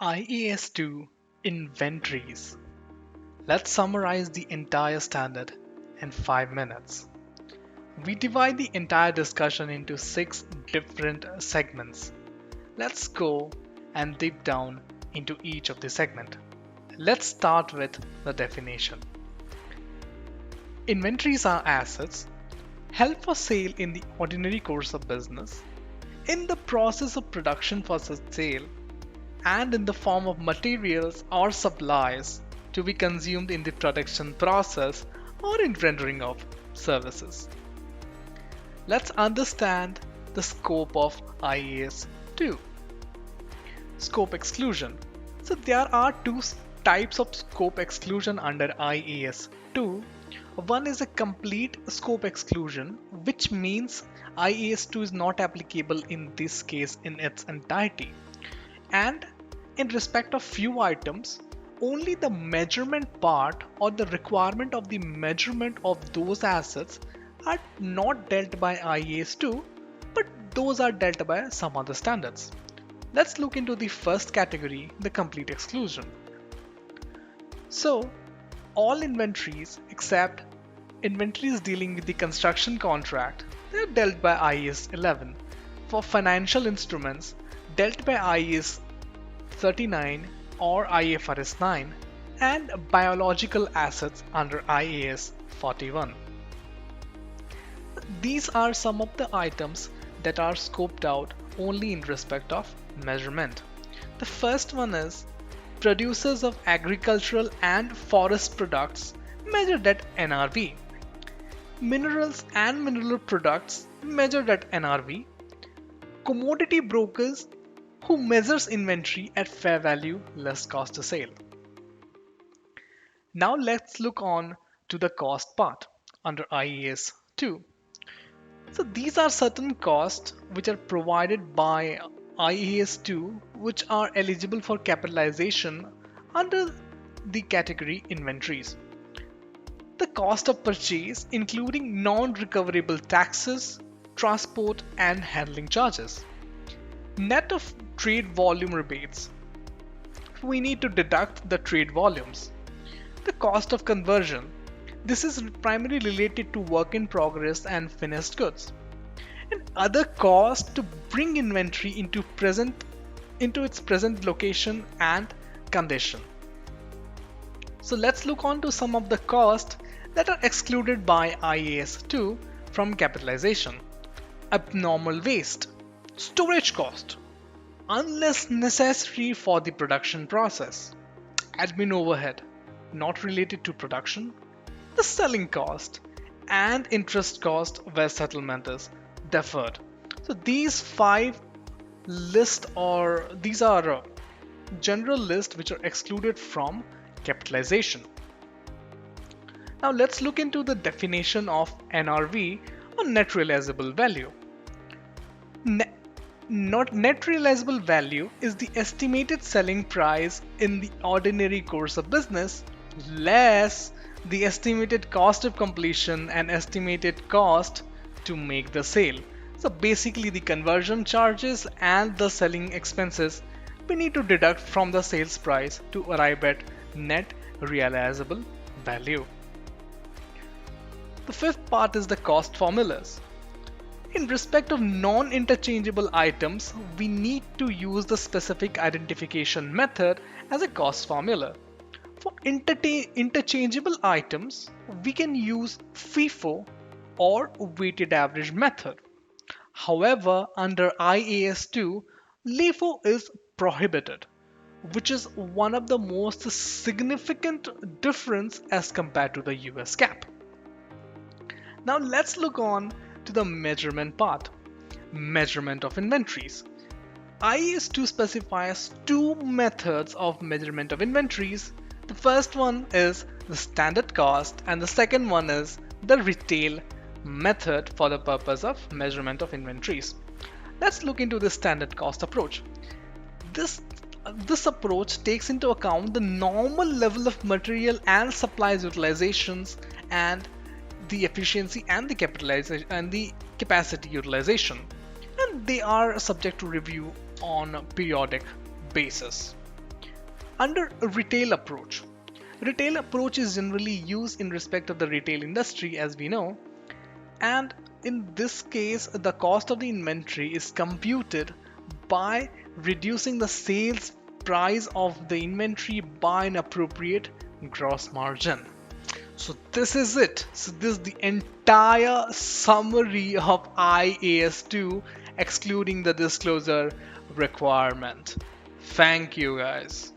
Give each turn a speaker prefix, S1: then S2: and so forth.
S1: IAS 2 Inventories. Let's summarize the entire standard in 5 minutes. We divide the entire discussion into 6 different segments. Let's go and deep down into each of the segment. Let's start with the definition. Inventories are assets held for sale in the ordinary course of business, in the process of production for sale, and in the form of materials or supplies to be consumed in the production process or in rendering of services. Let's understand the scope of IAS 2. Scope exclusion. So there are two types of scope exclusion under IAS 2. One is a complete scope exclusion, which means IAS 2 is not applicable in this case in its entirety. And in respect of few items, only the measurement part or the requirement of the measurement of those assets are not dealt by IAS 2, but those are dealt by some other standards. Let's look into the first category, the complete exclusion. So, all inventories except inventories dealing with the construction contract, they are dealt by IAS 11. For financial instruments, dealt by IAS 39 or IFRS 9, and biological assets under IAS 41. These are some of the items that are scoped out only in respect of measurement. The first one is producers of agricultural and forest products measured at NRV. Minerals and mineral products measured at NRV. Commodity brokers who measures inventory at fair value less cost to sale. Now let's look on to the cost part under IAS 2. So these are certain costs which are provided by IAS 2 which are eligible for capitalization under the category inventories. The cost of purchase including non-recoverable taxes, transport and handling charges. Net of trade volume rebates. We need to deduct the trade volumes. The cost of conversion. This is primarily related to work in progress and finished goods. And other costs to bring inventory into its present location and condition. So let's look on to some of the costs that are excluded by IAS 2 from capitalization. Abnormal waste. Storage cost, unless necessary for the production process. Admin overhead, not related to production. The selling cost and interest cost where settlement is deferred. So these five list or these are a general list which are excluded from capitalization. Now let's look into the definition of NRV or net realizable value. Net realizable value is the estimated selling price in the ordinary course of business less the estimated cost of completion and estimated cost to make the sale. So basically the conversion charges and the selling expenses we need to deduct from the sales price to arrive at net realizable value. The fifth part is the cost formulas. In respect of non-interchangeable items, we need to use the specific identification method as a cost formula. For interchangeable items, we can use FIFO or weighted average method. However, under IAS 2, LIFO is prohibited, which is one of the most significant difference as compared to the US GAAP. Now let's look on to the measurement part. Measurement of inventories. IAS 2 specifies two methods of measurement of inventories. The first one is the standard cost and the second one is the retail method for the purpose of measurement of inventories. Let's look into the standard cost approach. This approach takes into account the normal level of material and supplies utilizations and the efficiency and the capitalization and the capacity utilization, and they are subject to review on a periodic basis. Under a retail approach, retail approach is generally used in respect of the retail industry, as we know, and in this case the cost of the inventory is computed by reducing the sales price of the inventory by an appropriate gross margin. So this is it. So this is the entire summary of IAS 2 excluding the disclosure requirement. Thank you guys.